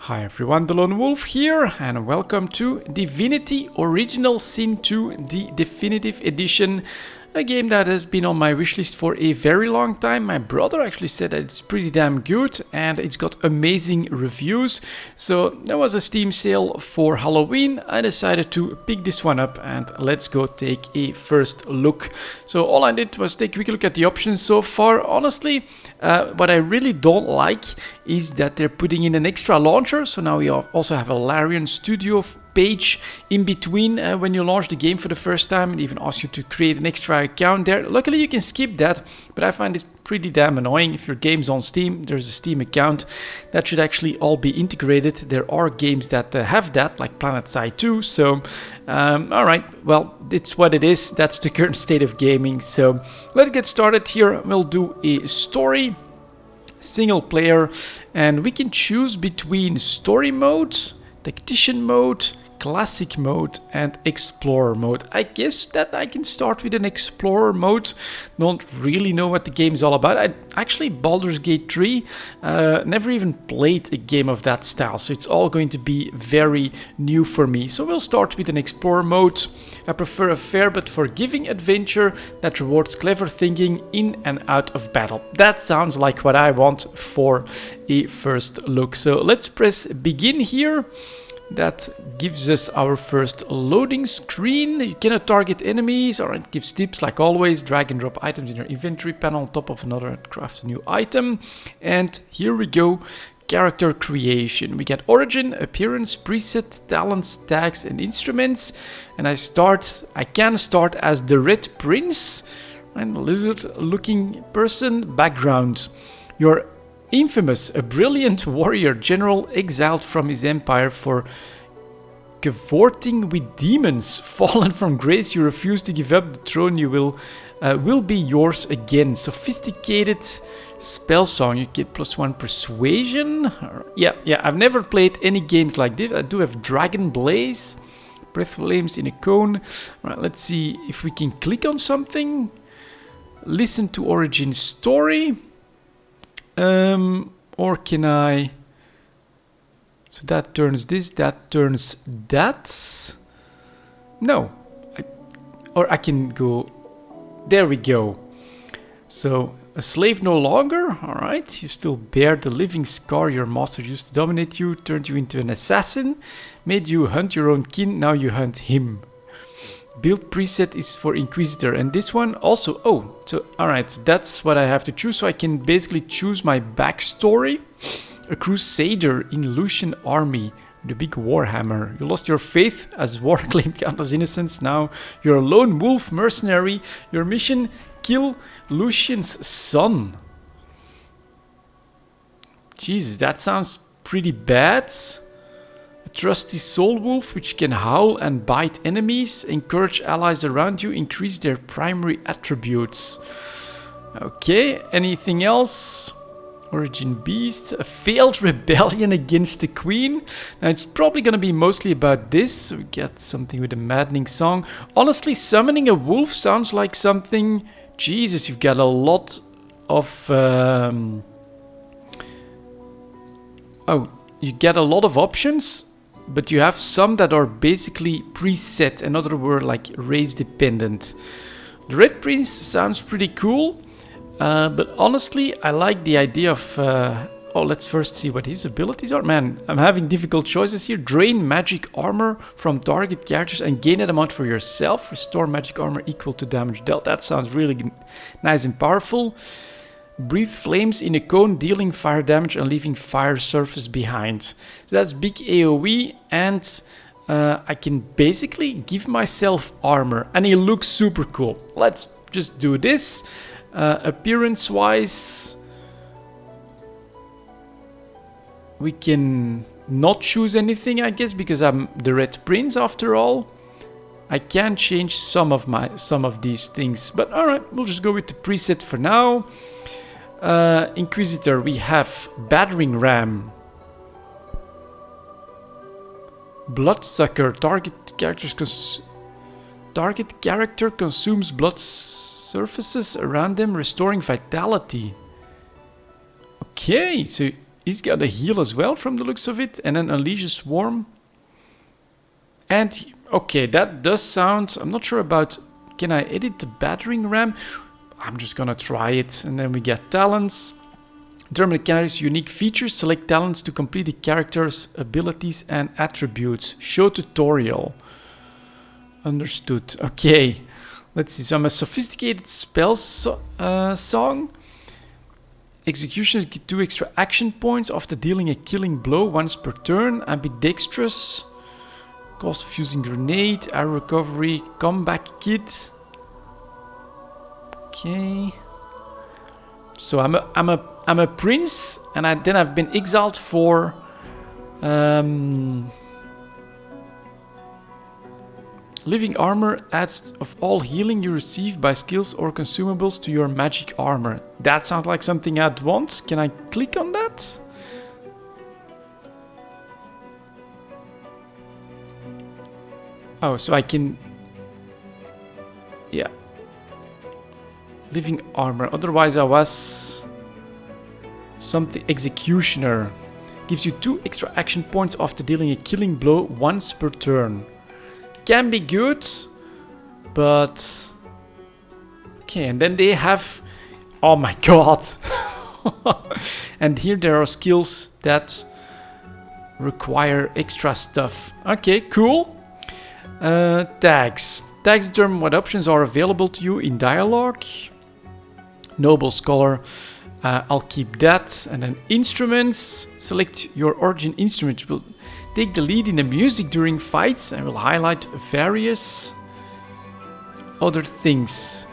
Hi everyone, delonewolf here, and welcome to Divinity Original Sin 2, the Definitive Edition. A game that has been on my wishlist for a very long time. My brother actually said that it's pretty damn good and it's got amazing reviews. So there was a Steam sale for Halloween. I decided to pick this one up and let's go take a first look. So all I did was take a quick look at the options so far. Honestly, what I really don't like is that they're putting in an extra launcher. So now we also have a Larian Studio page in between when you launch the game for the first time. It even asks you to create an extra account there. Luckily you can skip that, but I find it pretty damn annoying. If your game's on Steam, there's a Steam account. That should actually all be integrated. There are games that have that, like PlanetSide 2. So, alright, well, it's what it is. That's the current state of gaming. So, let's get started here. We'll do a story, single player, and we can choose between story mode, tactician mode, classic mode and explorer mode. I guess that I can start with an explorer mode. Don't really know what the game's all about. I actually Baldur's Gate 3 never even played a game of that style, so it's all going to be very new for me. So we'll start with an explorer mode. I prefer a fair but forgiving adventure that rewards clever thinking in and out of battle. That sounds like what I want for a first look. So let's press begin here. That gives us our first loading screen. You cannot target enemies, or it gives tips like always. Drag and drop items in your inventory panel on top of another and craft a new item. And here we go. Character creation. We get origin, appearance, preset, talents, tags and instruments. And I can start as the Red Prince, and lizard looking person. Background. You're infamous, a brilliant warrior general exiled from his empire for cavorting with demons. Fallen from grace, you refuse to give up the throne. You will be yours again. Sophisticated spell song. You get +1 persuasion. Yeah, I've never played any games like this. I do have Dragon Blaze, breath flames in a cone. All right, let's see if we can click on something. Listen to origin story. Or can I... So that turns this, that turns that. No. Or I can go... There we go. So, a slave no longer. Alright, you still bear the living scar your master used to dominate you, turned you into an assassin, made you hunt your own kin, now you hunt him. Build preset is for Inquisitor, and this one also, alright, so that's what I have to choose. So I can basically choose my backstory. A crusader in Lucian army with a big warhammer. You lost your faith as war claimed countless innocents. Now you're a lone wolf mercenary. Your mission, kill Lucian's son. Jesus, that sounds pretty bad. A trusty soul wolf which can howl and bite enemies, encourage allies around you, increase their primary attributes. Okay, anything else? Origin beast, a failed rebellion against the queen. Now it's probably gonna be mostly about this. We get something with a maddening song. Honestly, summoning a wolf sounds like something... Jesus, you've got a lot of... you get a lot of options. But you have some that are basically preset, in other words, like race dependent. The Red Prince sounds pretty cool, but honestly, I like the idea of... let's first see what his abilities are. Man, I'm having difficult choices here. Drain magic armor from target characters and gain that amount for yourself. Restore magic armor equal to damage dealt. That sounds really nice and powerful. Breathe flames in a cone, dealing fire damage and leaving fire surface behind. So that's big AoE, and I can basically give myself armor, and he looks super cool. Let's just do this. Appearance-wise, we can not choose anything, I guess, because I'm the Red Prince after all. I can change some of these things, but alright, we'll just go with the preset for now. Inquisitor, we have Battering Ram, Bloodsucker. Target character consumes blood surfaces around them, restoring vitality. Okay, so he's got a heal as well from the looks of it. And then unleash a swarm. And, okay, that does sound... I'm not sure about... Can I edit the battering ram? I'm just gonna try it. And then we get talents. Determine the character's unique features. Select talents to complete the character's abilities and attributes. Show tutorial. Understood. Okay. Let's see. So I'm a sophisticated spell song. Execution get 2 extra action points after dealing a killing blow once per turn. Ambidextrous. Cost of using grenade. Arrow recovery. Comeback kit. Okay. So I'm a prince, and then I've been exiled for living armor adds of all healing you receive by skills or consumables to your magic armor. That sounds like something I'd want. Can I click on that? Oh, so I can... Yeah. Living armor. Otherwise I was... Something... Executioner. Gives you 2 extra action points after dealing a killing blow once per turn. Can be good, but... Okay, and then they have... Oh my god! And here there are skills that require extra stuff. Okay, cool. Tags. Tags determine what options are available to you in dialogue. Noble Scholar. I'll keep that. And then instruments. Select your origin instrument. Will take the lead in the music during fights and will highlight various other things.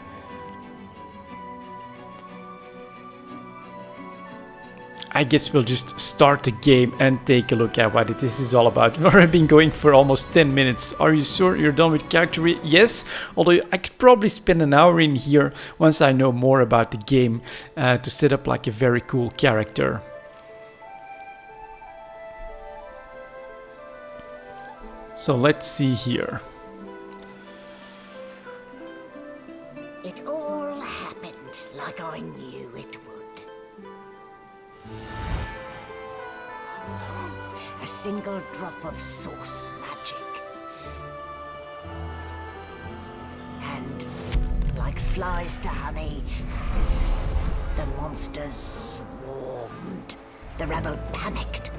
I guess we'll just start the game and take a look at what this is all about. We've already been going for almost 10 minutes. Are you sure you're done with character? Yes, although I could probably spend an hour in here once I know more about the game to set up like a very cool character. So let's see here. It all happened like I knew it would. A single drop of source magic. And like flies to honey, the monsters swarmed. The rebel panicked.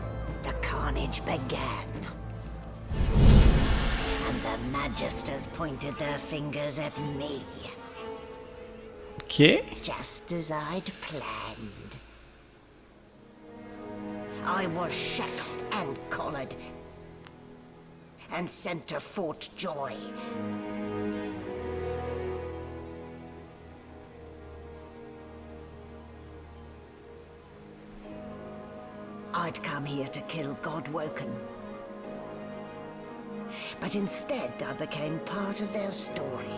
The carnage began. And the magisters pointed their fingers at me. Okay. Just as I'd planned. I was shackled and collared and sent to Fort Joy. I'd come here to kill Godwoken. But instead I became part of their story.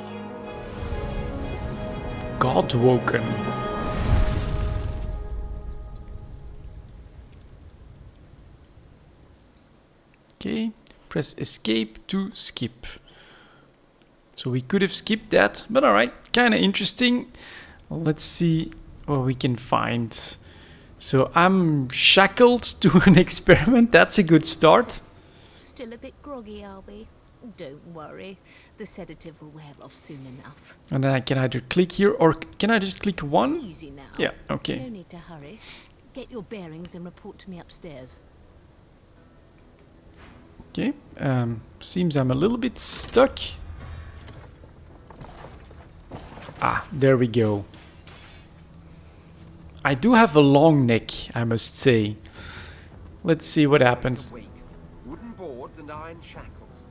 Godwoken. Okay, press escape to skip. So we could have skipped that, but alright, kind of interesting. Let's see what we can find. So I'm shackled to an experiment, that's a good start. Still a bit groggy, are we? Don't worry, the sedative will wear off soon enough. And then I can either click here or can I just click one? Easy now. Yeah, okay. No need to hurry. Get your bearings and report to me upstairs. Okay, seems I'm a little bit stuck. Ah, there we go. I do have a long neck, I must say. Let's see what happens. Wooden boards and iron shackles.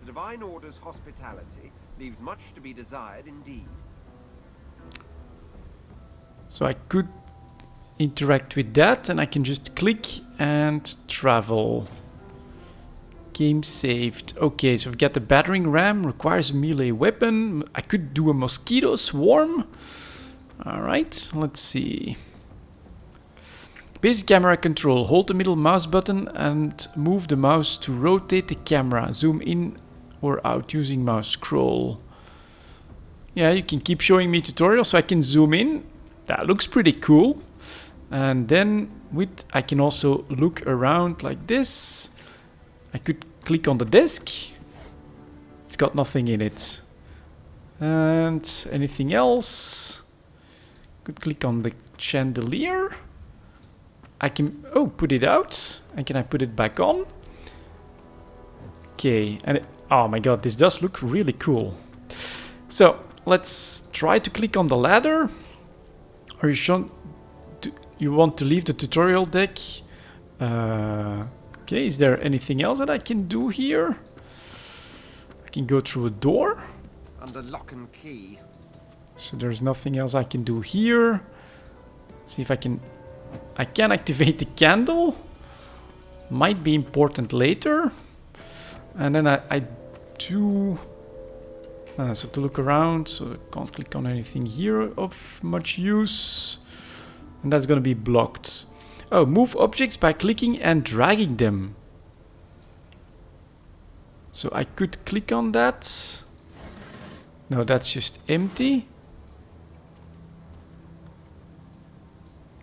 The Divine Order's hospitality leaves much to be desired indeed. So I could interact with that and I can just click and travel. Game saved. Okay, so we've got the battering ram, requires a melee weapon. I could do a mosquito swarm. Alright, let's see. Basic camera control. Hold the middle mouse button and move the mouse to rotate the camera. Zoom in or out using mouse scroll. Yeah, you can keep showing me tutorials so I can zoom in. That looks pretty cool. And then I can also look around like this. I could click on the desk. It's got nothing in it. And anything else? Could click on the chandelier. I can, oh, put it out. And can I put it back on? Okay, and oh my god, this does look really cool. So let's try to click on the ladder. Are you sure you want to leave the tutorial deck? Okay, is there anything else that I can do here? I can go through a door. Under lock and key. So there's nothing else I can do here. See if I can activate the candle. Might be important later. And then I do... so to look around, so I can't click on anything here of much use. And that's going to be blocked. Oh, move objects by clicking and dragging them. So I could click on that. No, that's just empty.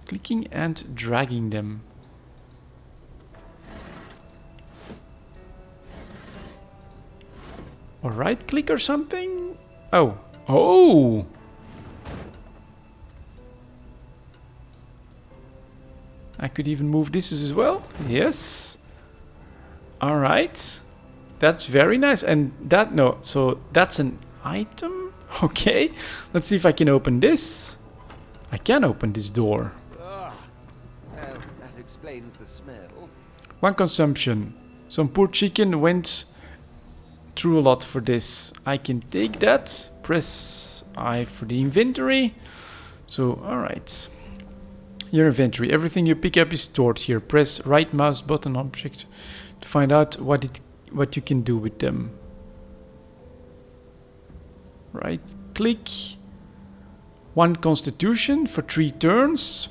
Clicking and dragging them. Or right click or something? Oh. Oh! I could even move this as well. Yes. Alright. That's very nice. And that, no, so that's an item? Okay. Let's see if I can open this. I can open this door. Ugh. Well, that explains the smell. One consumption. Some poor chicken went through a lot for this. I can take that. Press I for the inventory. So, alright. Your inventory. Everything you pick up is stored here. Press right mouse button object to find out what you can do with them. Right click. 1 constitution for 3 turns.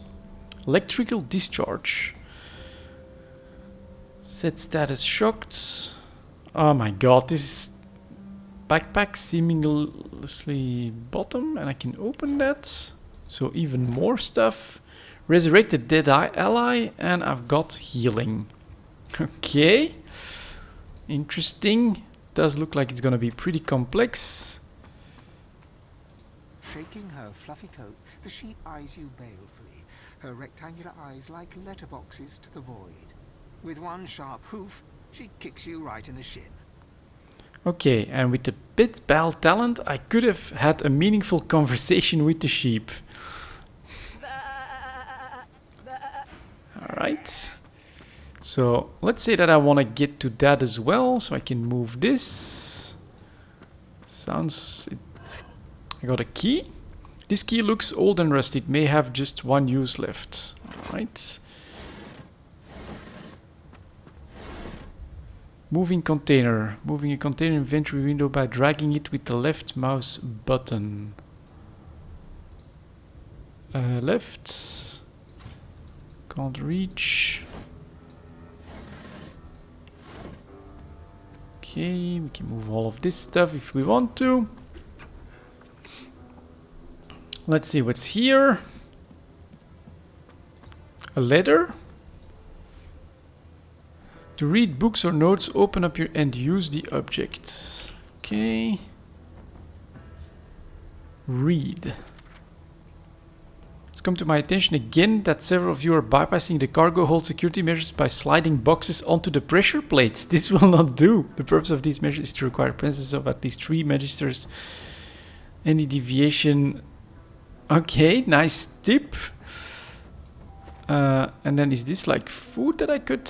Electrical discharge. Set status shocked. Oh my god, this is backpack seamlessly bottom, and I can open that. So even more stuff. Resurrect the dead ally, and I've got healing. Okay. Interesting. Does look like it's gonna be pretty complex. Shaking her fluffy coat, the sheep eyes you balefully, her rectangular eyes like letterboxes to the void. With one sharp hoof, she kicks you right in the shin. Okay, and with the pit bell talent, I could have had a meaningful conversation with the sheep. Alright. So, let's say that I want to get to that as well, so I can move this. Sounds... I got a key. This key looks old and rusty. It may have just 1 use left. Alright. Moving container. Moving a container inventory window by dragging it with the left mouse button. Left. Can't reach. Okay, we can move all of this stuff if we want to. Let's see what's here. A letter. To read books or notes, open up your and use the object. Okay. Read. It's come to my attention again that several of you are bypassing the cargo hold security measures by sliding boxes onto the pressure plates. This will not do. The purpose of these measures is to require presence of at least 3 magisters. Any deviation... Okay, nice tip. And then is this like food that I could...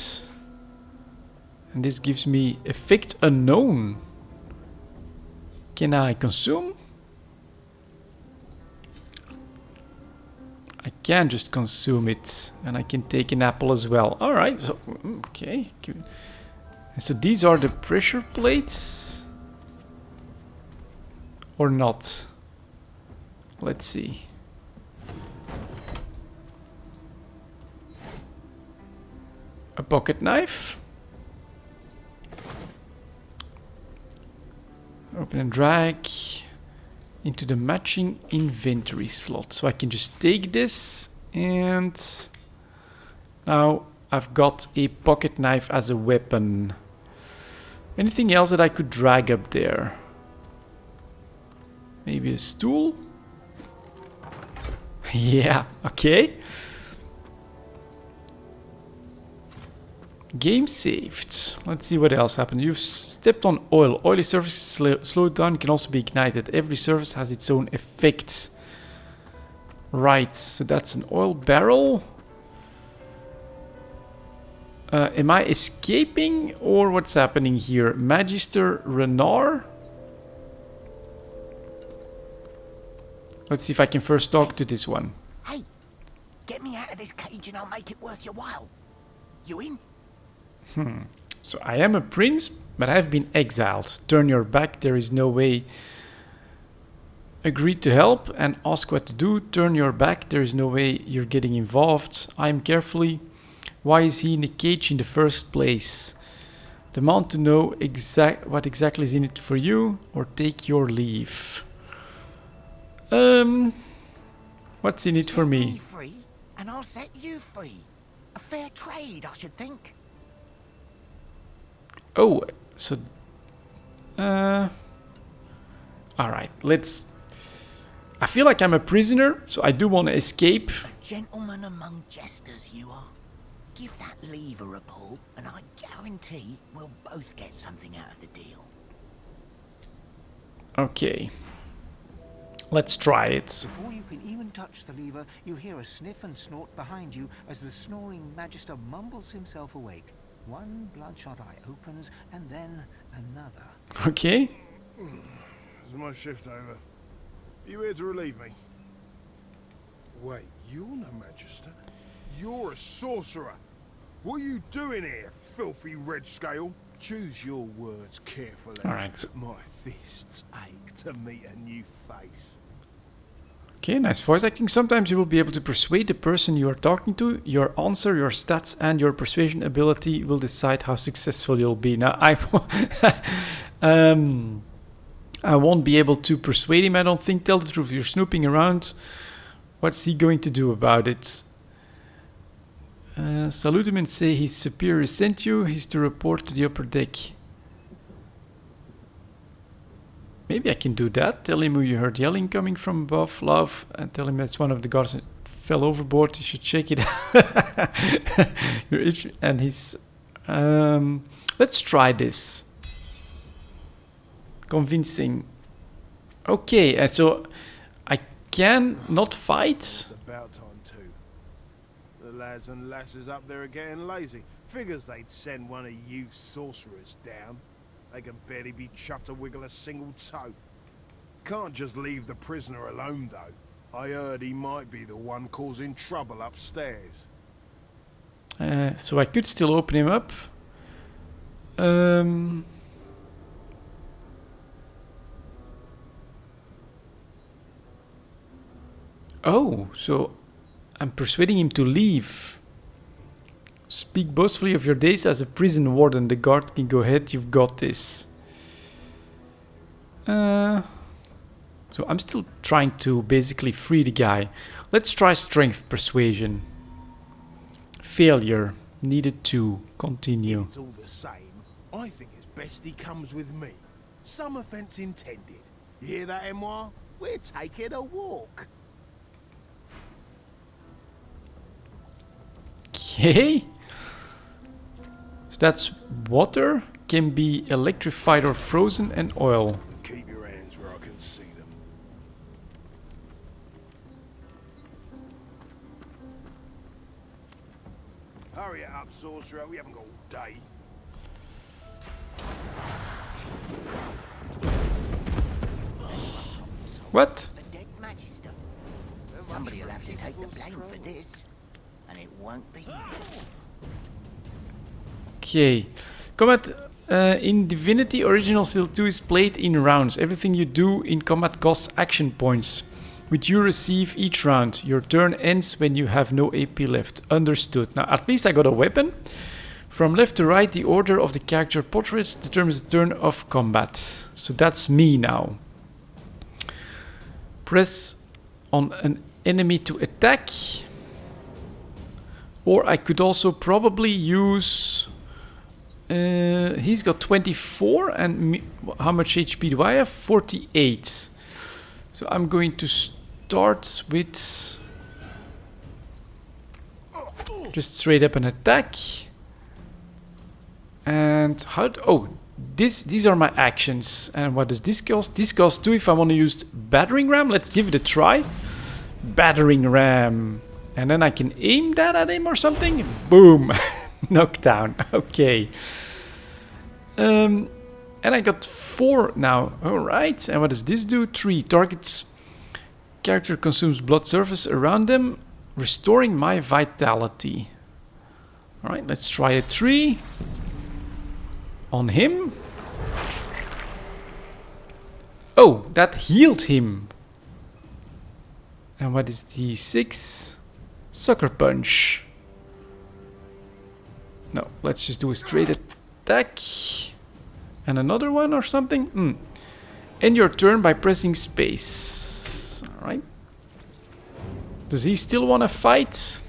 And this gives me effect unknown. Can I consume? I can just consume it. And I can take an apple as well. Alright, so okay. And so these are the pressure plates? Or not? Let's see. A pocket knife. Open and drag into the matching inventory slot. So I can just take this and Now I've got a pocket knife as a weapon. Anything else that I could drag up there? Maybe a stool? Yeah, okay. Game saved. Let's see what else happened. You've stepped on oil. Oily surfaces slowed down, can also be ignited. Every surface has its own effect. Right, so that's an oil barrel. Am I escaping or what's happening here? Magister Renard? Let's see if I can first talk to this one. Hey, get me out of this cage and I'll make it worth your while. You in? So I am a prince, but I have been exiled. Turn your back, there is no way. Agree to help and ask what to do. Turn your back, there is no way you're getting involved. I'm carefully. Why is he in the cage in the first place? Demand to know what exactly is in it for you, or take your leave. What's in it for Set me? free, and I'll set you free. A fair trade, I should think. Oh, so... Alright, let's... I feel like I'm a prisoner, so I do want to escape. A gentleman among jesters, you are. Give that lever a pull, and I guarantee we'll both get something out of the deal. Okay. Let's try it. Before you can even touch the lever, you hear a sniff and snort behind you as the snoring Magister mumbles himself awake. One bloodshot eye opens, and then another. Okay. Is my shift over? Are you here to relieve me? Wait, you're no Magister. You're a sorcerer. What are you doing here, filthy red scale? Choose your words carefully. All right. My fists ache to meet a new face. Okay, nice voice acting. Sometimes you will be able to persuade the person you are talking to. Your answer, your stats, and your persuasion ability will decide how successful you'll be. Now, I won't be able to persuade him, I don't think. Tell the truth, you're snooping around. What's he going to do about it? Salute him and say his superior sent you. He's to report to the upper deck. Maybe I can do that. Tell him who you heard yelling coming from above, love, and tell him that's one of the guards that fell overboard. You should check it out. And he's... let's try this. Convincing. Okay, so I can not fight. It's about time too. The lads and lasses up there are getting lazy. Figures they'd send one of you sorcerers down. They can barely be chuffed to wiggle a single toe. Can't just leave the prisoner alone, though. I heard he might be the one causing trouble upstairs. So I could still open him up. Oh, so I'm persuading him to leave. Speak boastfully of your days as a prison warden. The guard can go ahead, you've got this. So I'm still trying to basically free the guy. Let's try strength persuasion. Failure. Needed to continue. It's all the same. I think it's best he comes with me. Some offence intended. You hear that, Emoire? We're taking a walk. Okay. So that's water, can be electrified or frozen, and oil. Keep your hands where I can see them. Hurry it up, sorcerer. We haven't got all day. What? The dead Magister. Somebody will have to take the blame for this. And it won't be me. Okay. Combat in Divinity Original Sin 2 is played in rounds. Everything you do in combat costs action points, which you receive each round. Your turn ends when you have no AP left. Understood. Now, at least I got a weapon. From left to right, the order of the character portraits determines the turn of combat. So that's me now. Press on an enemy to attack. Or I could also probably use... he's got 24, and how much HP do I have? 48. So I'm going to start with just straight up an attack. And how? Oh, these are my actions. And what does this cost? This costs 2 if I want to use battering ram. Let's give it a try. Battering ram, and then I can aim that at him or something. Boom, knockdown. Okay. And I got 4 now. Alright, and what does this do? 3 targets. Character consumes blood surface around them, restoring my vitality. Alright, let's try a 3. On him. Oh, that healed him. And what is the 6? Sucker punch. No, let's just do a straight attack. And another one or something? End your turn by pressing space. Alright. Does he still want to fight?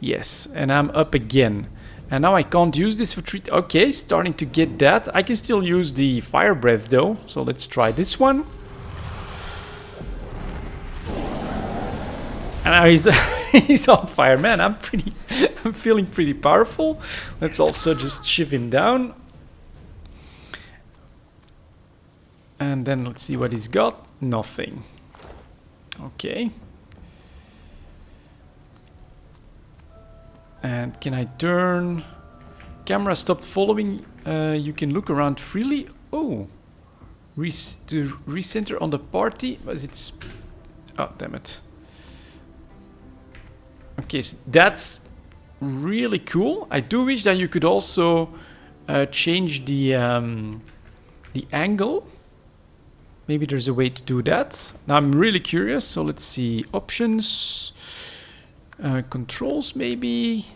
Yes, and I'm up again. And now I can't use this for 3... Okay, starting to get that. I can still use the fire breath though. So let's try this one. And now he's, he's on fire. Man, I'm feeling pretty powerful. Let's also just shiv him down. And then let's see what he's got. Nothing. Okay. And can I turn... Camera stopped following. You can look around freely. Oh. To recenter on the party. Was it... Oh, damn it. Okay, so that's really cool. I do wish that you could also change the angle. Maybe there's a way to do that. Now I'm really curious, so let's see. Options, controls maybe.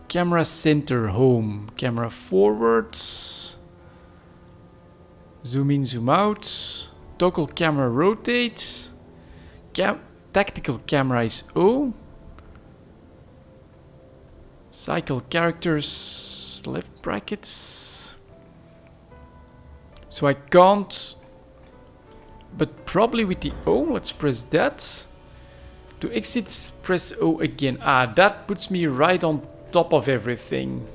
Camera center, home. Camera forwards. Zoom in, zoom out. Toggle camera rotate. Tactical camera is O. Cycle characters, left brackets. So I can't, but probably with the O, let's press that. To exit, press O again. Ah, that puts me right on top of everything.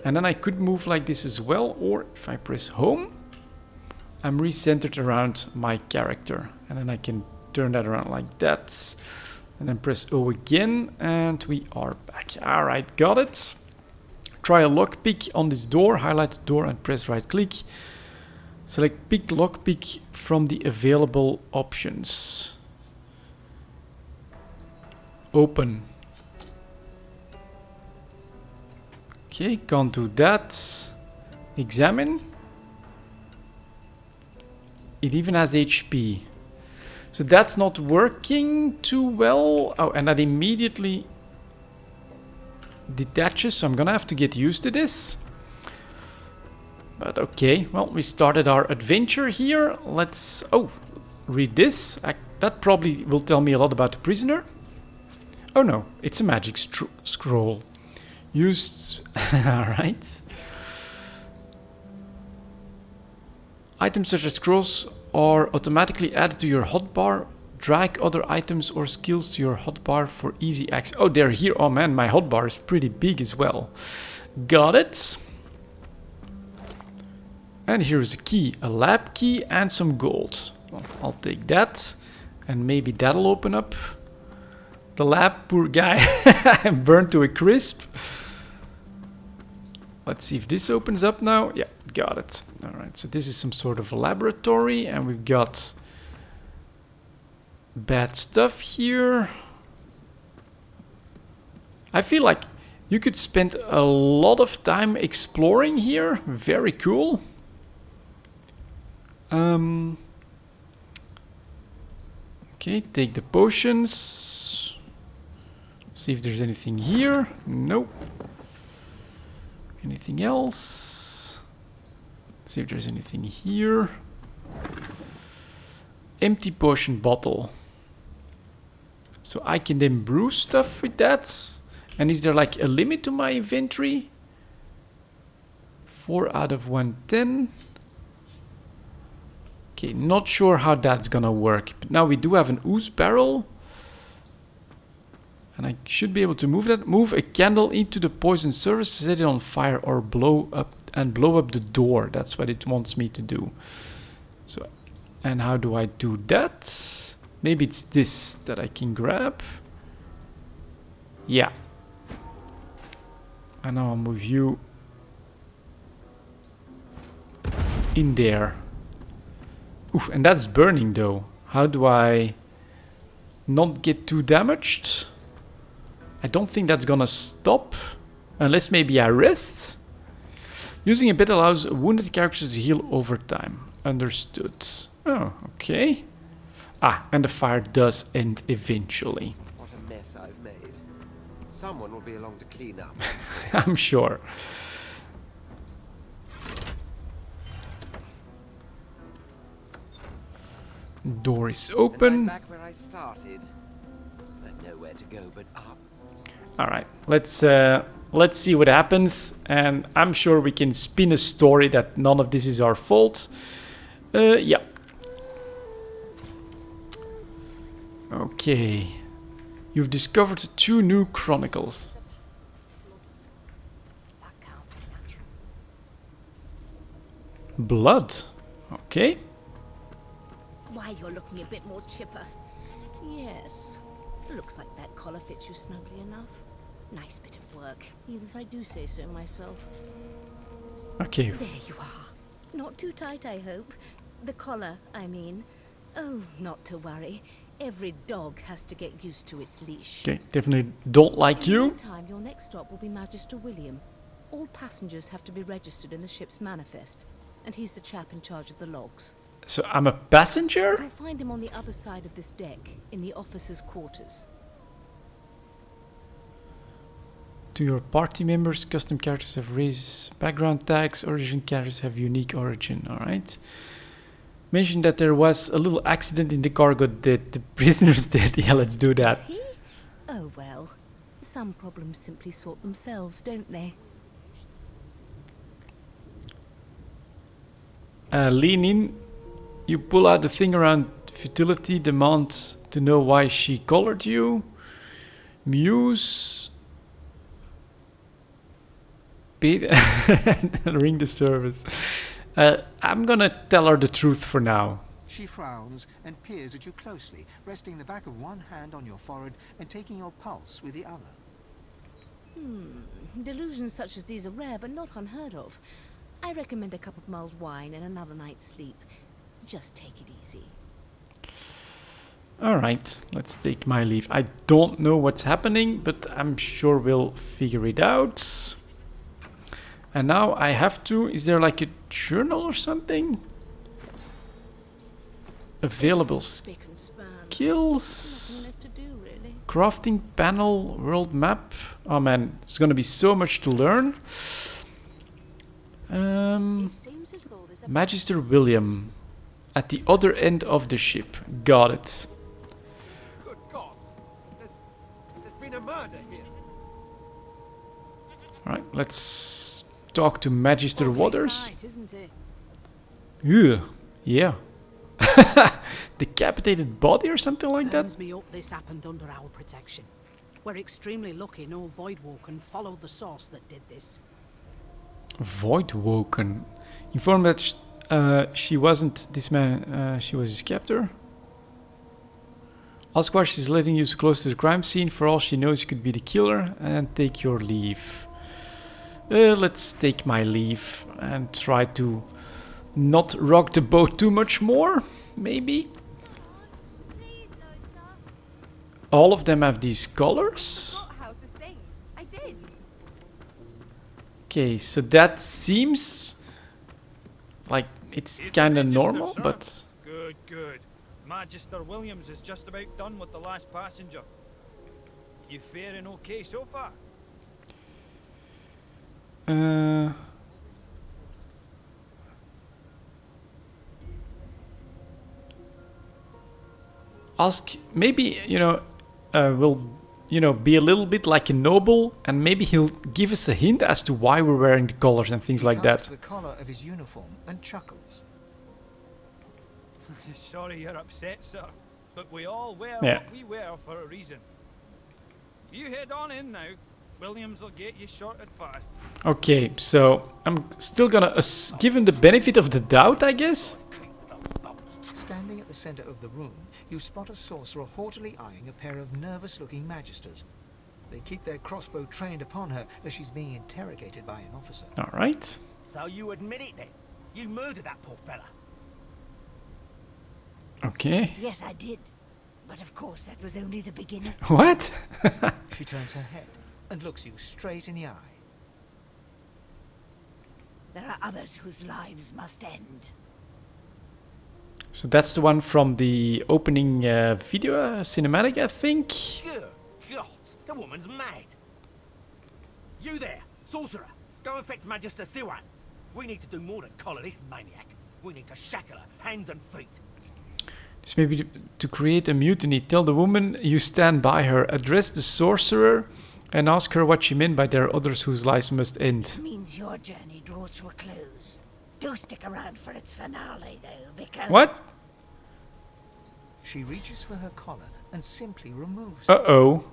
And then I could move like this as well, or if I press home, I'm recentered around my character. And then I can turn that around like that. And then press O again, and we are back. Alright, got it. Try a lockpick on this door, highlight the door and press right click. Select pick lockpick from the available options. Open. Okay, can't do that. Examine. It even has HP. So that's not working too well. Oh, and that immediately detaches, so I'm gonna have to get used to this. But okay, well, we started our adventure here. Let's, read this. That probably will tell me a lot about the prisoner. Oh no, it's a magic scroll. Used, alright. Items such as scrolls are automatically added to your hotbar. Drag other items or skills to your hotbar for easy access. Oh, they're here. Oh man, my hotbar is pretty big as well. Got it. And here's a key, a lab key and some gold. Well, I'll take that. And maybe that'll open up the lab. Poor guy, burned to a crisp. Let's see if this opens up now. Yeah, got it. All right, so this is some sort of a laboratory, and we've got bad stuff here. I feel like you could spend a lot of time exploring here. Very cool. Okay, take the potions. See if there's anything here. Nope. Anything else? See if there's anything here. Empty potion bottle. So So I can then brew stuff with that. And is there like a limit to my inventory? 4 out of 110. Okay, not sure how that's gonna work. But now we do have an ooze barrel. And I should be able to move that. Move a candle into the poison surface, set it on fire, or blow up the door. That's what it wants me to do. So, and how do I do that? Maybe it's this that I can grab. Yeah. And now I'll move you in there. Oof, and that's burning though. How do I not get too damaged? I don't think that's gonna stop. Unless maybe I rest. Using a bit allows wounded characters to heal over time. Understood. Oh, okay. Ah, and the fire does end eventually. What a mess I've made. Someone will be along to clean up. I'm sure. Door is And open. I'm back where I started. I know where to go but up. All right, let's see what happens, and I'm sure we can spin a story that none of this is our fault. Yeah. Okay. You've discovered 2 new chronicles. Blood. Okay. Why, you're looking a bit more chipper. Yes. Looks like that collar fits you snugly enough. Nice bit of work, even if I do say so myself. Okay. There you are. Not too tight, I hope. The collar, I mean. Oh, not to worry. Every dog has to get used to its leash. Okay, definitely don't like In the you. meantime, your next stop will be Magister William. All passengers have to be registered in the ship's manifest, and he's the chap in charge of the logs. So I'm a passenger? You'll find him on the other side of this deck, in the officers' quarters. To your party members, custom characters have races, background tags, origin characters have unique origin. Alright. Mentioned that there was a little accident in the cargo that the prisoners did. Yeah, let's do that. Is he? Oh well. Some problems simply sort themselves, don't they? Lean in. You pull out the thing around futility, demand to know why she colored you. Muse. Pay ring the service. I'm gonna tell her the truth for now. She frowns and peers at you closely, resting the back of one hand on your forehead and taking your pulse with the other. Delusions such as these are rare, but not unheard of. I recommend a cup of mulled wine and another night's sleep. Just take it easy. Alright, let's take my leave. I don't know what's happening, but I'm sure we'll figure it out. And now I have to... Is there like a journal or something? Available Spick and span. skills. Nothing left to do, really. Crafting panel, world map. Oh man, it's gonna be so much to learn. It seems as though there's a Magister William. At the other end of the ship. Got it. Good God! There's been a murder here. Alright, let's talk to Magister Waters. sight, isn't it? Ugh, yeah. Decapitated body or something like that? Burns me up this happened under our protection. We're extremely lucky no Voidwoken followed the source that did this. Voidwoken. Informed that she wasn't this man, she was his captor. Ask why she's letting you so close to the crime scene. For all she knows, you could be the killer. And take your leave. Let's take my leave and try to not rock the boat too much more, maybe. All of them have these colors. How to sing. I did. Okay, so that seems like it's kind of normal, but Good, good. Magister Williams is just about done with the last passenger. You faring okay so far? ask maybe, you know, will, you know, be a little bit like a noble, and maybe he'll give us a hint as to why we're wearing the collars and things like that. The collar of his uniform and chuckles. Sorry you're upset, sir, but we all wear Yeah. what we wear for a reason. You head on in now. Williams will get you sorted fast. Okay, so I'm still gonna give him the benefit of the doubt, I guess. Standing at the center of the room, you spot a sorcerer haughtily eyeing a pair of nervous-looking magisters. They keep their crossbow trained upon her as she's being interrogated by an officer. All right. So you admit it then? You murdered that poor fella? Okay. Yes, I did. But of course, that was only the beginning. What? She turns her head and looks you straight in the eye. There are others whose lives must end. So that's the one from the opening video cinematic, I think. Good God, the woman's mad. You there, sorcerer, go and fetch Magister Siwan. We need to do more than collar this maniac. We need to shackle her, hands and feet. This may be to create a mutiny. Tell the woman you stand by her. Address the sorcerer and ask her what she meant by there are others whose lives must end. Means your journey draws to a close. Do stick around for its finale, though, because... What? She reaches for her collar and simply removes it. Uh-oh.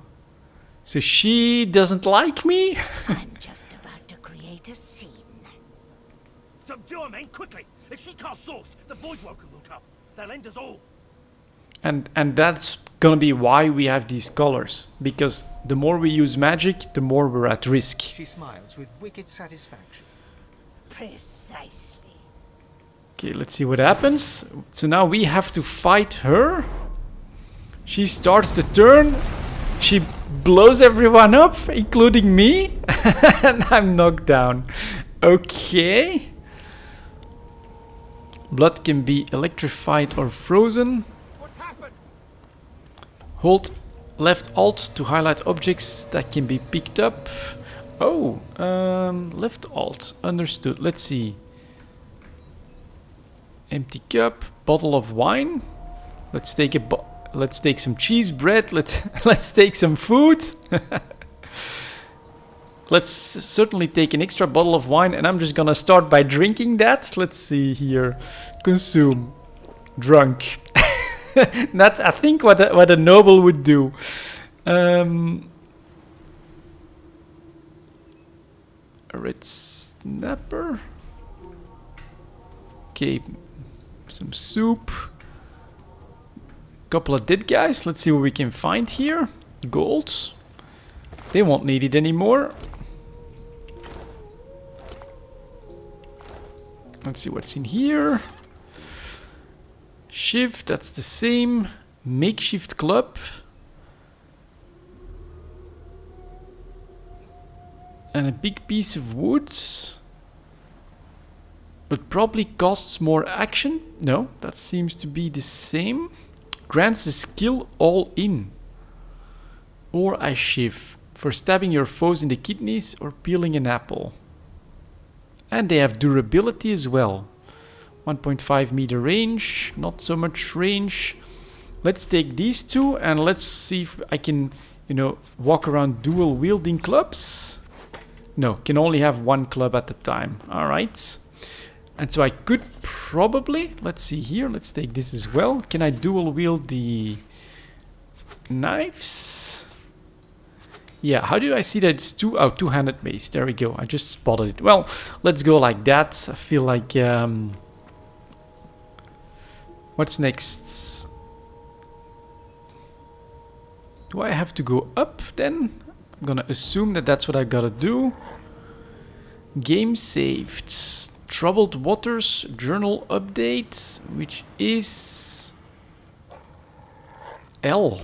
So she doesn't like me? I'm just about to create a scene. Subdue her, men, quickly. If she casts source, the Voidwoken will come. They'll end us all. And that's gonna be why we have these colors. Because the more we use magic, the more we're at risk. She smiles with wicked satisfaction. Precisely. Okay, let's see what happens. So now we have to fight her. She starts the turn. She blows everyone up, including me. And I'm knocked down. Okay. Blood can be electrified or frozen. What's happened? Hold left alt to highlight objects that can be picked up. Oh, left alt. Understood. Let's see. Empty cup, bottle of wine. Let's take some cheese bread. Let's take some food. Let's certainly take an extra bottle of wine, and I'm just gonna start by drinking that. Let's see here. Consume. Drunk. That's, I think, what a noble would do. A red snapper. Okay, some soup. Couple of dead guys. Let's see what we can find here. Gold. They won't need it anymore. Let's see what's in here. Shift, that's the same. Makeshift club. And a big piece of wood. But probably costs more action. No, that seems to be the same. Grants the skill all in. Or a shiv. For stabbing your foes in the kidneys or peeling an apple. And they have durability as well. 1.5 meter range, not so much range. Let's take these two and let's see if I can, you know, walk around dual wielding clubs. No, can only have one club at a time. All right. And so I could probably, let's see here, let's take this as well. Can I dual wield the knives? Yeah, how do I see that it's two-handed mace? There we go, I just spotted it. Well, let's go like that. I feel like, what's next? Do I have to go up then? I'm gonna assume that that's what I gotta do. Game saved. Troubled Waters journal update, which is L.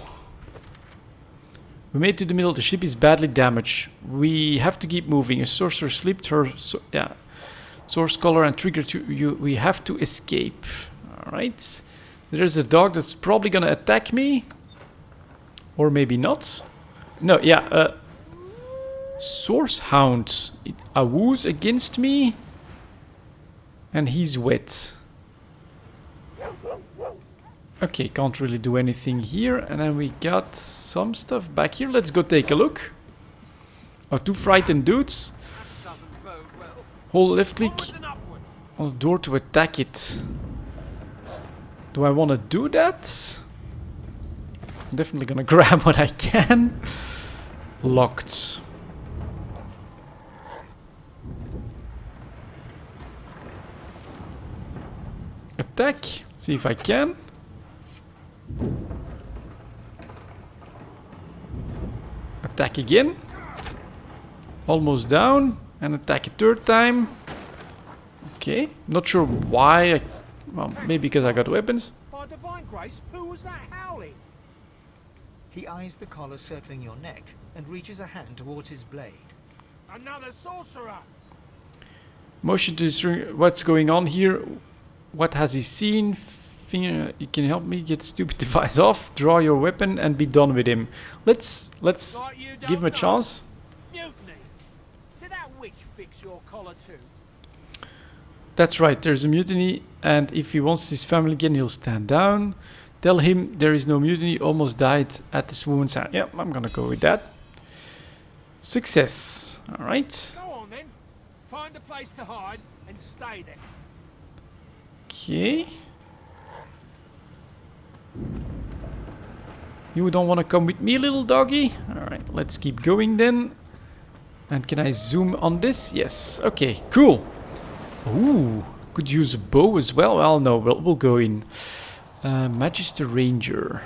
We made it to the middle. The ship is badly damaged. We have to keep moving. A sorcerer slipped her source color and triggered you. We have to escape. All right. There's a dog that's probably gonna attack me, or maybe not. No, yeah. Source hound. It awoos against me. And he's wet. Okay, can't really do anything here. And then we got some stuff back here. Let's go take a look. Oh, two frightened dudes. Doesn't bode well. Hold left click Onwards and upwards. on the door to attack it. Do I want to do that? I'm definitely gonna grab what I can. Locked. Attack. See if I can. Attack again. Almost down. And attack a third time. Okay. Not sure why. Well, maybe because I got weapons. By divine grace, who was that howling? He eyes the collar circling your neck and reaches a hand towards his blade. Another sorcerer! Motion to destroy. What's going on here? What has he seen? Finger, you can help me get stupid device off. Draw your weapon and be done with him. Let's Like you don't give him a know. chance. Mutiny! Did that witch fix your collar too? That's right, there's a mutiny, and if he wants his family again, he'll stand down. Tell him there is no mutiny, almost died at this woman's hand. Yeah, I'm gonna go with that. Success. Alright. Go on then. Find a place to hide and stay there. Okay. You don't want to come with me, little doggy? Alright, let's keep going then. And can I zoom on this? Yes. Okay, cool. Ooh, could use a bow as well. Well, no, we'll go in. Magister Ranger.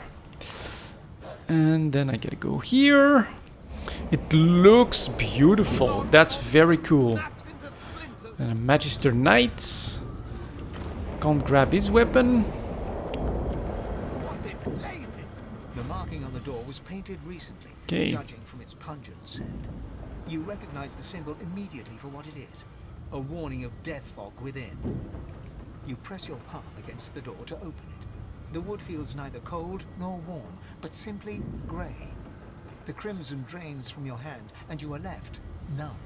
And then I gotta go here. It looks beautiful. That's very cool. Snaps into splinters. And a Magister Knight. Can't grab his weapon. What's it blazes? The marking on the door was painted recently, 'Kay. judging from its pungent scent. You recognize the symbol immediately for what it is. A warning of death fog within. You press your palm against the door to open it. The wood feels neither cold nor warm, but simply grey. The crimson drains from your hand, and you are left numb.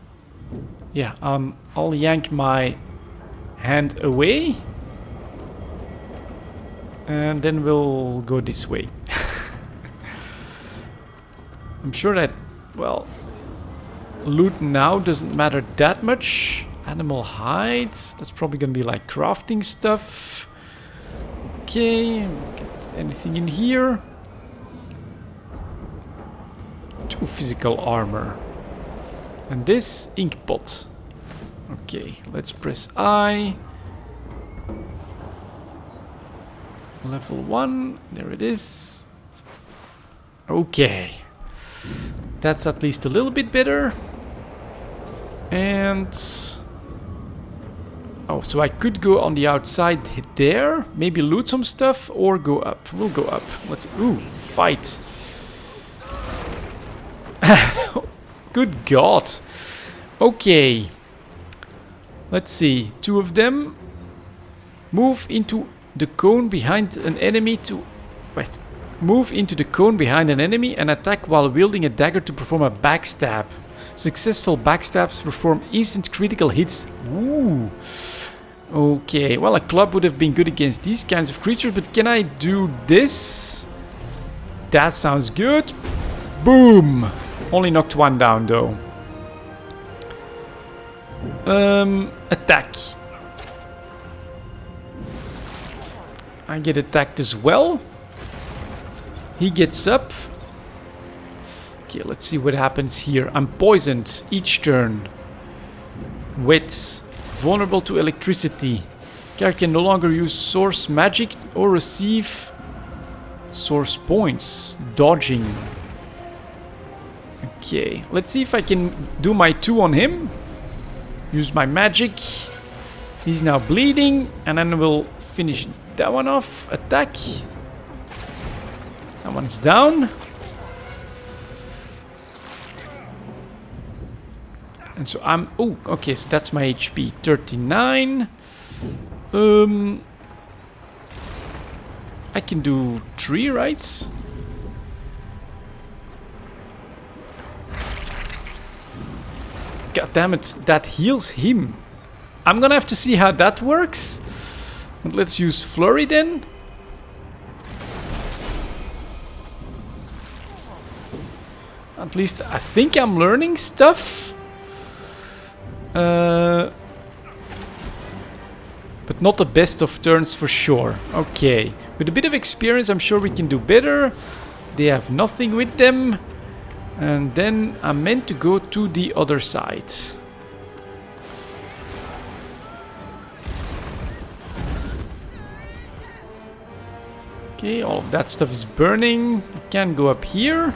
Yeah, I'll yank my hand away. And then we'll go this way. I'm sure that, well, loot now doesn't matter that much. Animal hides, that's probably gonna be like crafting stuff. Okay, get anything in here? 2 physical armor. And this ink pot. Okay, let's press I. Level 1, there it is. Okay. That's at least a little bit better. And... oh, so I could go on the outside there, maybe loot some stuff, or go up. We'll go up. Let's... ooh, fight. Good God. Okay. Let's see. 2 of them. Move into the cone behind an enemy to... wait. Move into the cone behind an enemy and attack while wielding a dagger to perform a backstab. Successful backstabs perform instant critical hits. Ooh. Okay, well, a club would have been good against these kinds of creatures, but can I do this? That sounds good. Boom. Only knocked 1 down, though. Attack. I get attacked as well. He gets up. Okay, let's see what happens here. I'm poisoned each turn. Wet. Vulnerable to electricity. Character can no longer use source magic or receive source points. Dodging. Okay, let's see if I can do my 2 on him. Use my magic. He's now bleeding. And then we'll finish that one off. Attack. That one's down. And so I'm... oh, okay, so that's my HP. 39. I can do 3, right? God damn it, that heals him. I'm gonna have to see how that works. But let's use Flurry then. At least I think I'm learning stuff. But not the best of turns for sure. Okay. With a bit of experience, I'm sure we can do better. They have nothing with them. And then I'm meant to go to the other side. Okay, all of that stuff is burning. I can go up here.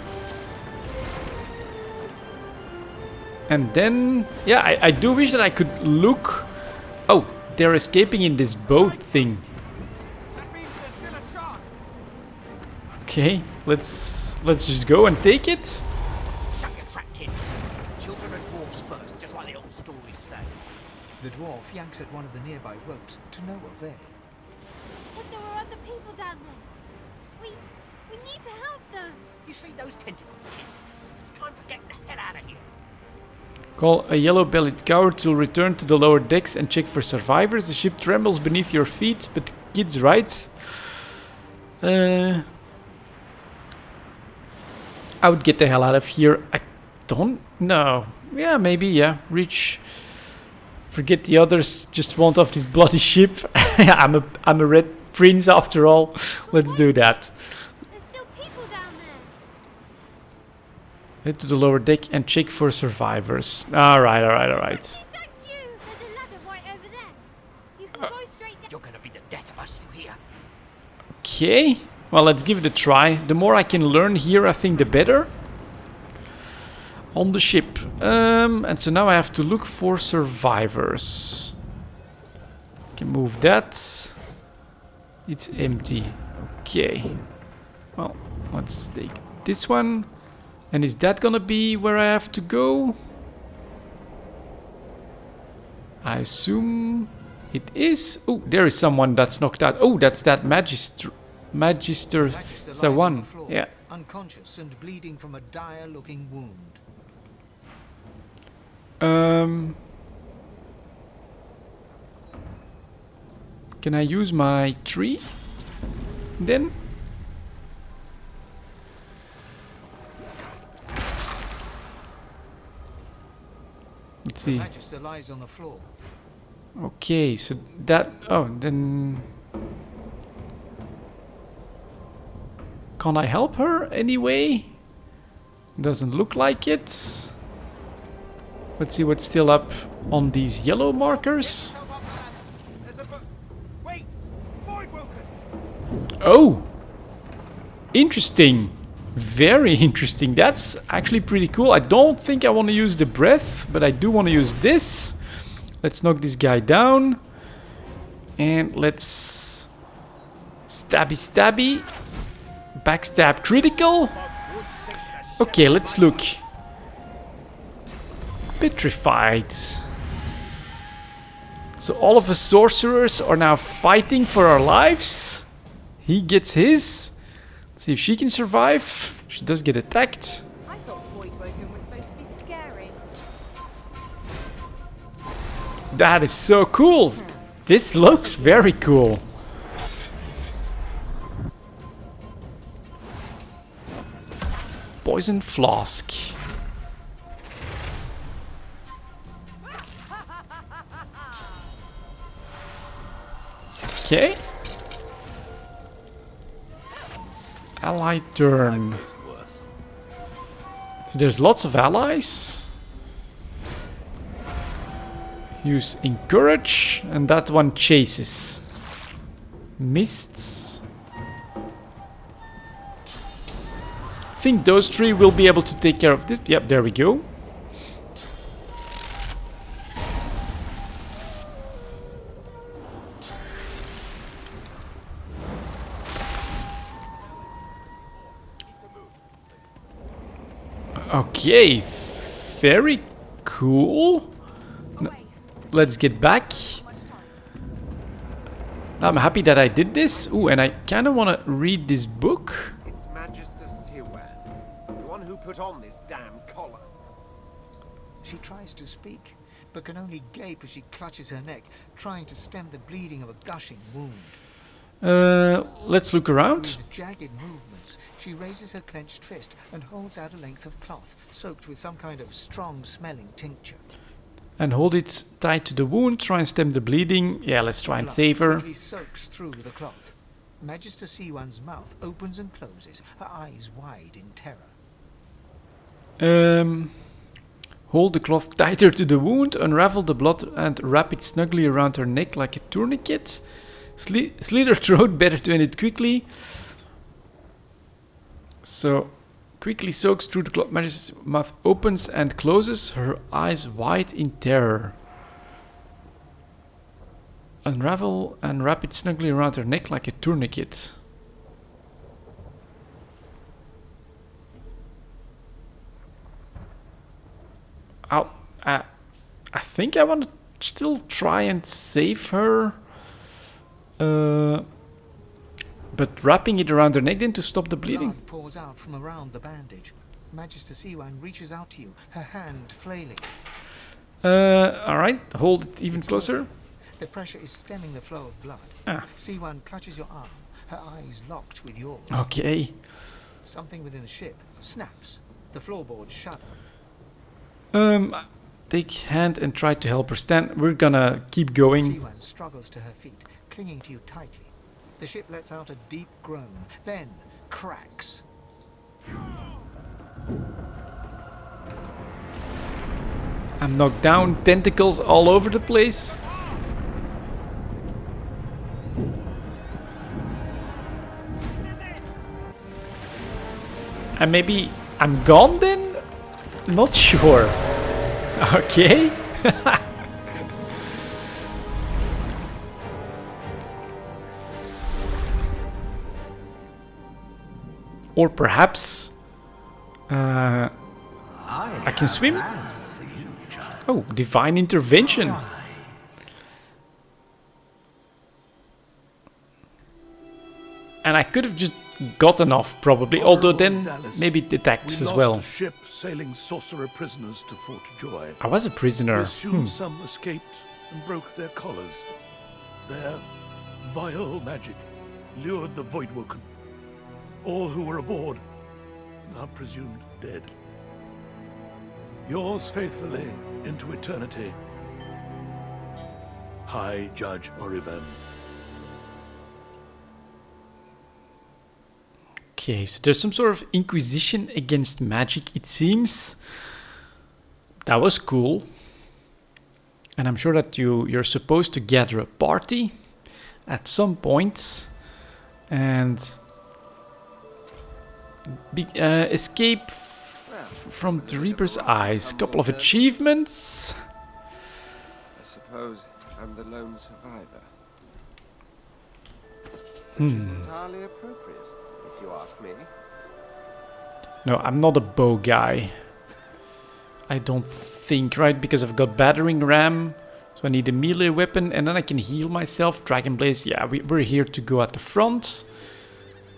And then, yeah, I do wish that I could look. Oh, they're escaping in this boat thing. That means there's still a chance. Okay, let's just go and take it. Shut your trap, kid. Children and dwarfs first, just like the old stories say. The dwarf yanks at one of the nearby ropes to no avail. But there were other people down there. We need to help them. You see those tentacles, kid? It's time for getting the hell out of here. Call a yellow-bellied coward to return to the lower decks and check for survivors. The ship trembles beneath your feet, but kid's right. I would get the hell out of here. I don't know. Yeah, maybe, yeah. Reach. Forget the others. Just want off this bloody ship. I'm a red prince after all. Let's do that. There's still people down there. Head to the lower deck and check for survivors. Alright. Thank you. There's a ladder right over there. You can go straight down. You're gonna be the death of us, you hear? Okay. Well, let's give it a try. The more I can learn here, I think the better. On the ship. And so now I have to look for survivors. Can move that. It's empty. Okay. Well, let's take this one. And is that gonna be where I have to go? I assume it is. Oh, there is someone that's knocked out. Oh, that's that Magister Magister lies on Sawan. the floor, Yeah. unconscious and bleeding from a dire-looking wound. Can I use my tree then? Let's see. Magister lies on the floor. Okay, so that... Oh, then... Can I help her anyway? Doesn't look like it. Let's see what's still up on these yellow markers. Wait! Void Wilken! Oh! Interesting. Very interesting. That's actually pretty cool. I don't think I want to use the breath, but I do want to use this. Let's knock this guy down. And let's... Stabby. Backstab critical. Okay, let's look. Petrified. So all of us sorcerers are now fighting for our lives. He gets his. Let's see if she can survive. She does get attacked. I thought Void Woken was supposed to be scary. That is so cool. This looks very cool. Poison flask. Okay. Ally turn. So there's lots of allies. Use encourage, and that one chases. Mists. I think those three will be able to take care of this. Yep, there we go. Okay, very cool. Let's get back. I'm happy that I did this. Ooh, and I kind of want to read this book. It's Magister Siwan, the one who put on this damn collar. She tries to speak, but can only gape as she clutches her neck, trying to stem the bleeding of a gushing wound. Let's look around. With jagged movements, she raises her clenched fist and holds out a length of cloth soaked with some kind of strong-smelling tincture. And hold it tight to the wound. Try and stem the bleeding. Yeah, let's try and Blood save her. quickly soaks through the cloth. Magister C1's mouth opens and closes, her eyes wide in terror. Hold the cloth tighter to the wound. Unravel the blood and wrap it snugly around her neck like a tourniquet. Slit her throat. Better to end it quickly. So, quickly soaks through the cloth. Magister's mouth opens and closes, her eyes wide in terror. Unravel and wrap it snugly around her neck like a tourniquet. I think I want to still try and save her. But wrapping it around her neck then to stop the bleeding. Blood pours out from around the bandage. Magister C1 reaches out to you, her hand flailing. Alright, hold it even closer. The pressure is stemming the flow of blood. C1 clutches your arm, her eyes locked with yours. Okay. Something within the ship snaps. The floorboards shudder. Take hand and try to help her stand. We're gonna keep going. C1 struggles to her feet, clinging to you tightly. The ship lets out a deep groan, then cracks. I'm knocked down, tentacles all over the place. And maybe I'm gone then? Not sure. Okay. Or perhaps I can swim? Oh, divine intervention. And I could have just gotten off probably, although then maybe it detects as well. A ship sailing sorcerer prisoners to Fort Joy. I was a prisoner. We assume some escaped and broke their collars. Their vile magic lured the Voidwoken. All who were aboard are presumed dead. Yours faithfully into eternity, High Judge Oriven. Okay, so there's some sort of inquisition against magic, it seems. That was cool. And I'm sure that you're supposed to gather a party at some point and escape from the Reaper's eyes. Couple of achievements. I suppose I'm the lone survivor. Hmm. Which is entirely appropriate, if you ask me. No, I'm not a bow guy. I don't think, right? Because I've got battering ram, so I need a melee weapon, and then I can heal myself. Dragon Blaze, yeah, we're here to go at the front.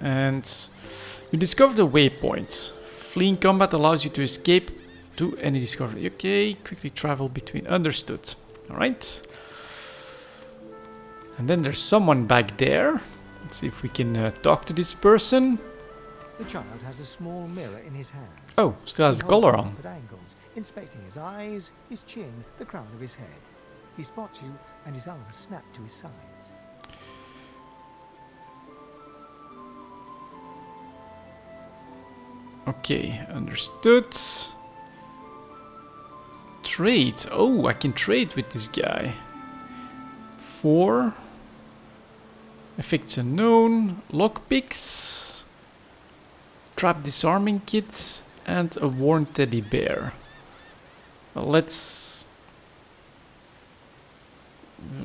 And you discover the waypoints. Fleeing combat allows you to escape to any discovery. Okay, quickly travel between. Understood. Alright. And then there's someone back there. Let's see if we can talk to this person. The child has a small mirror in his hand. Oh, still has a collar on. At angles, inspecting his eyes, his chin, the crown of his head. He spots you, and his arms snap to his sides. Okay, understood. Trade. Oh, I can trade with this guy. 4. Effects unknown. Lockpicks. Trap disarming kit. And a worn teddy bear. Well, let's...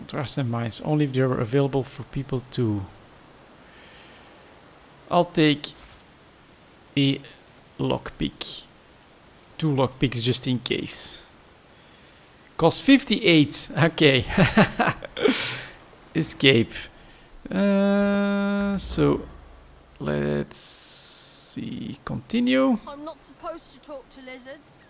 Trust and mines. Only if they are available for people to... I'll take a lockpick. 2 lockpicks just in case. Cost 58. Okay. Escape. So let's see. Continue. I'm not supposed to talk to lizards.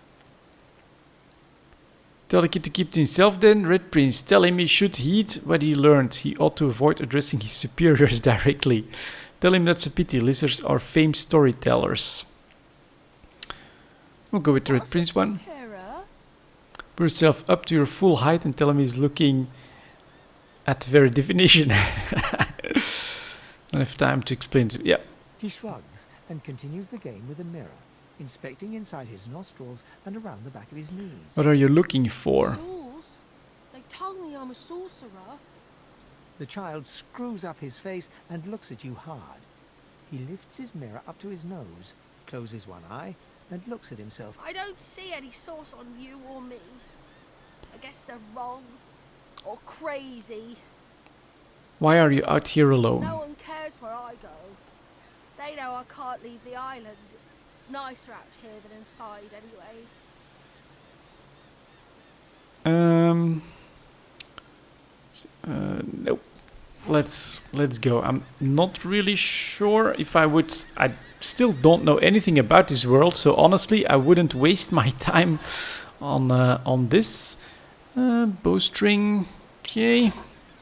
Tell the kid to keep to himself then. Red Prince, tell him he should heed what he learned. He ought to avoid addressing his superiors directly. Tell him that's a pity. Lizards are famed storytellers. We'll go with the Red Prince one. Put yourself up to your full height and tell him he's looking at the very definition. I don't have time to explain to... Yeah. He shrugs and continues the game with a mirror, inspecting inside his nostrils and around the back of his knees. What are you looking for? Source? They told me I'm a sorcerer. The child screws up his face and looks at you hard. He lifts his mirror up to his nose, closes one eye, and looks at himself. I don't see any source on you or me. I guess they're wrong. Or crazy. Why are you out here alone? No one cares where I go. They know I can't leave the island. It's nicer out here than inside anyway. Nope. Let's go. I'm not really sure if I would... I still don't know anything about this world, so honestly I wouldn't waste my time on this. Bowstring. Okay.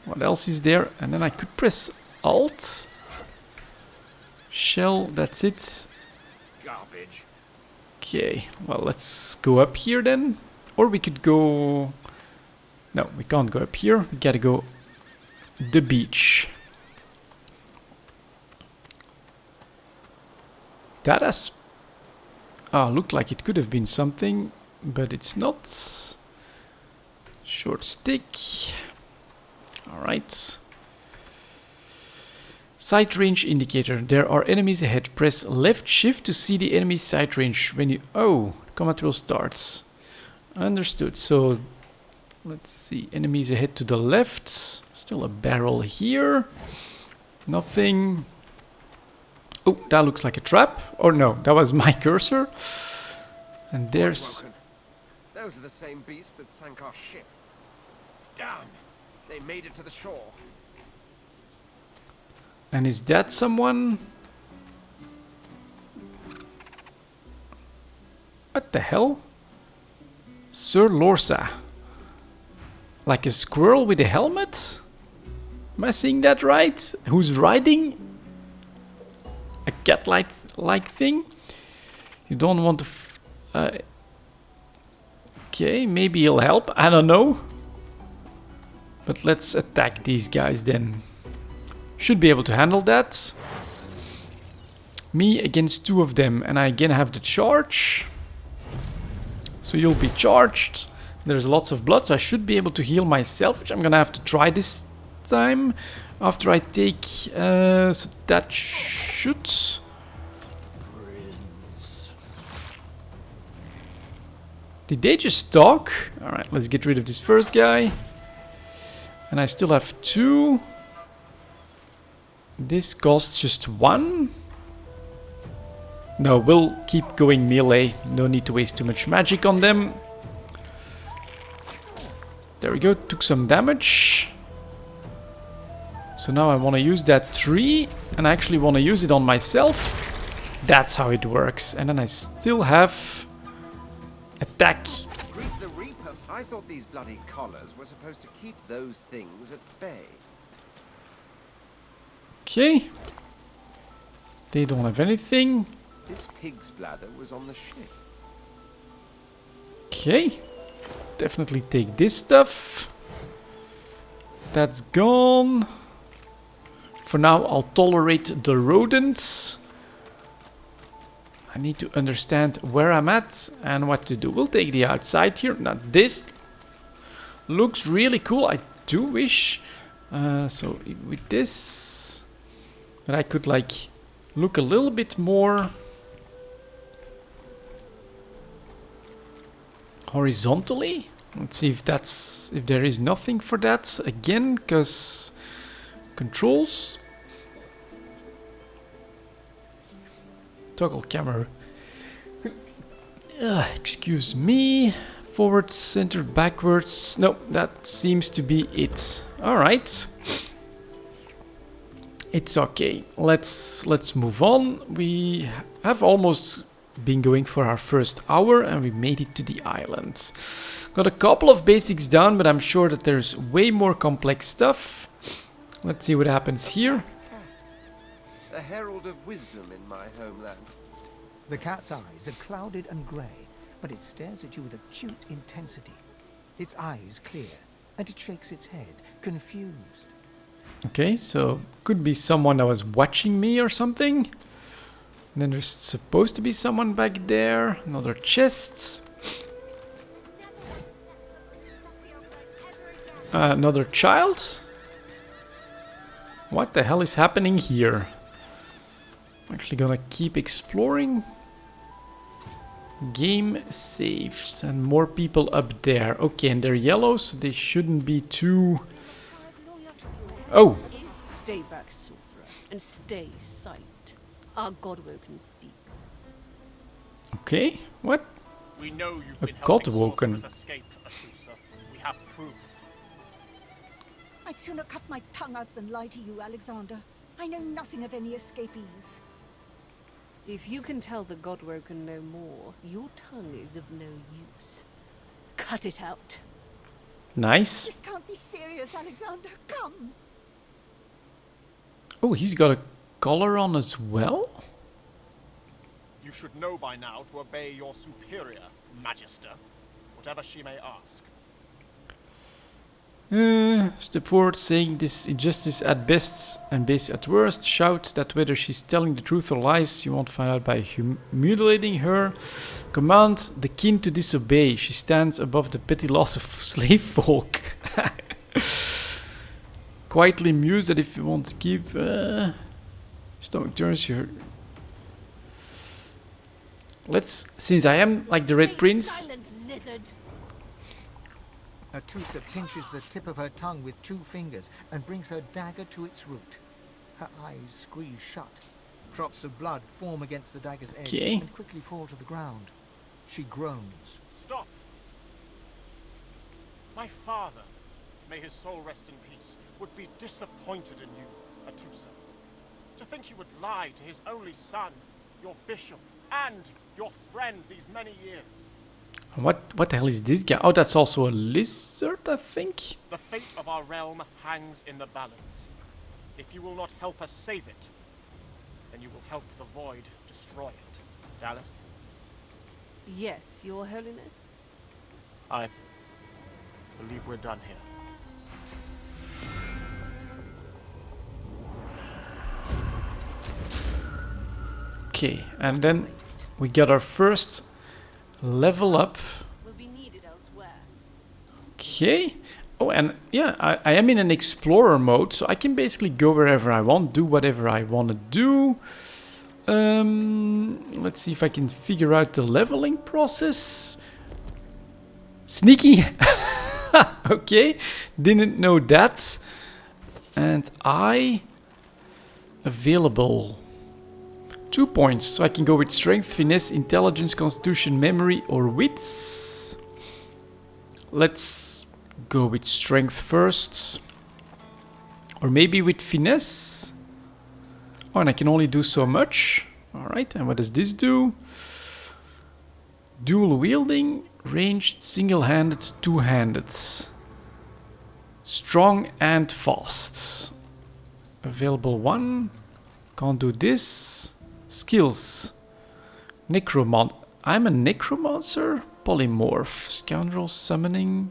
What else is there? And then I could press Alt. Shell, that's it. Garbage. Okay, well, let's go up here then. Or we could go... No, we can't go up here. We gotta go the beach. That has... Ah, looked like it could have been something, but it's not. Short stick. Alright. Sight range indicator. There are enemies ahead. Press left shift to see the enemy sight range. When you... Oh, combat will start. Understood. So, let's see. Enemies ahead to the left. Still a barrel here. Nothing. Oh, that looks like a trap. Or no, that was my cursor. And there's... Those are the same beasts that sank our ship. Damn! They made it to the shore. And is that someone? What the hell? Sir Lorsa. Like a squirrel with a helmet? Am I seeing that right? Who's riding a cat-like thing? You don't want to... okay, maybe he'll help. I don't know. But let's attack these guys then. Should be able to handle that. Me against two of them. And I again have the charge. So you'll be charged. There's lots of blood, so I should be able to heal myself, which I'm gonna have to try this time. After I take... so that should... Did they just talk? Alright, let's get rid of this first guy. And I still have two. This costs just one. No, we'll keep going melee. No need to waste too much magic on them. There we go, took some damage. So now I want to use that tree. And I actually want to use it on myself. That's how it works. And then I still have... attack. Greet the Reaper. I thought these bloody collars were supposed to keep those things at bay. Okay. They don't have anything. This pig's bladder was on the ship. Okay. Definitely take this stuff. That's gone. For now, I'll tolerate the rodents. I need to understand where I'm at and what to do. We'll take the outside here. Now this looks really cool. I do wish so with this that I could like look a little bit more horizontally. Let's see if there is nothing for that again, because controls. Toggle camera. Excuse me. Forward, center, backwards. No, that seems to be it. Alright. It's okay. Let's move on. We have almost been going for our first hour and we made it to the island. Got a couple of basics done, but I'm sure that there's way more complex stuff. Let's see what happens here. A herald of wisdom in my homeland. The cat's eyes are clouded and grey, but it stares at you with acute intensity. Its eyes clear, and it shakes its head, confused. Okay, so could be someone that was watching me or something. And then there's supposed to be someone back there. Another chest. Another child. What the hell is happening here? I'm actually gonna keep exploring. Game saves and more people up there. Okay, and they're yellow, so they shouldn't be too... Oh! Stay back, sorcerer, and stay silent. Our Godwoken speaks. Okay, what? We know you've A been helping Godwoken. sorcerers escape, Atusa. We have proof. I'd sooner cut my tongue out than lie to you, Alexander. I know nothing of any escapees. If you can tell the Godwoken no more, your tongue is of no use. Cut it out. Nice. This can't be serious, Alexander. Come. Oh, he's got a collar on as well? You should know by now to obey your superior, Magister, whatever she may ask. Step forward, saying this injustice at best and base at worst. Shout that whether she's telling the truth or lies, you won't find out by mutilating her. Command the kin to disobey. She stands above the petty loss of slave folk. Quietly muse that if you want to keep stomach turns your... Let's, since I am like the Red Prince... Silent lizard. Atusa pinches the tip of her tongue with 2 fingers and brings her dagger to its root. Her eyes squeeze shut. Drops of blood form against the dagger's edge and quickly fall to the ground. She groans. Stop! My father, may his soul rest in peace, would be disappointed in you, Atusa. To think you would lie to his only son, your bishop, and your friend these many years. What the hell is this guy? Oh, that's also a lizard, I think. The fate of our realm hangs in the balance. If you will not help us save it, then you will help the void destroy it. Dallas? Yes, Your Holiness? I believe we're done here. Okay, and then we got our first level up. Will be needed elsewhere. Okay. Oh, and yeah, I am in an explorer mode, so I can basically go wherever I want, do whatever I want to do. Let's see if I can figure out the leveling process. Sneaky. Okay, didn't know that. And available 2 points, so I can go with strength, finesse, intelligence, constitution, memory, or wits. Let's go with strength first, or maybe with finesse. Oh, and I can only do so much. All right, and what does this do? Dual wielding, ranged, single-handed, two-handed, strong and fast. Available 1. Can't do this. Skills. Necromant. I'm a necromancer. Polymorph. Scoundrel summoning.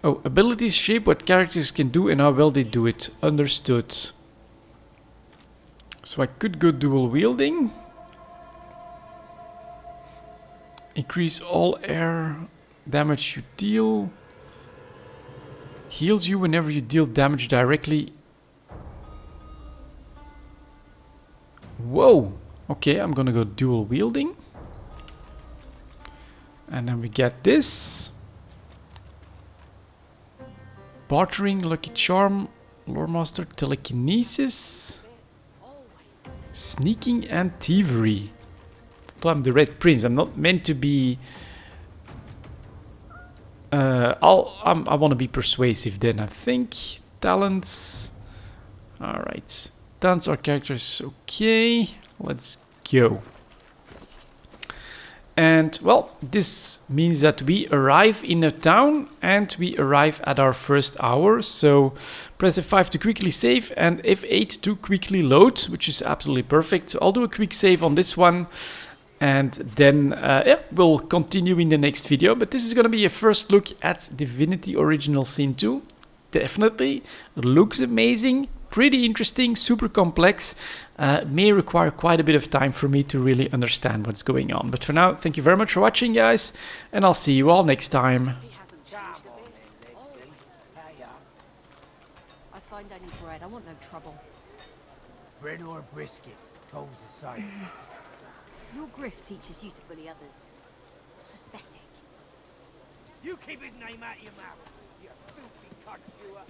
Oh, abilities shape what characters can do and how well they do it. Understood. So I could go dual wielding. Increase all air damage you deal. Heals you whenever you deal damage directly. Whoa! Okay, I'm gonna go dual wielding. And then we get this. Bartering, Lucky Charm, Lore Master, Telekinesis. Sneaking and Thievery. So I'm the Red Prince. I'm not meant to be... I want to be persuasive then, I think. Talents. Alright. Dance our characters. Okay, let's go. And well, this means that we arrive in a town and we arrive at our first hour. So press F5 to quickly save and F8 to quickly load, which is absolutely perfect. So I'll do a quick save on this one and then yeah, we'll continue in the next video. But this is going to be a first look at Divinity Original Sin 2. Definitely looks amazing, pretty interesting, super complex. May require quite a bit of time for me to really understand what's going on. But for now, thank you very much for watching, guys, and I'll see you all next time. I find any bread. I want no trouble. Bread or brisket, toes the same. Your grift teaches you to bully others. Pathetic. You keep his name out of your mouth, you filthy cunt chewer.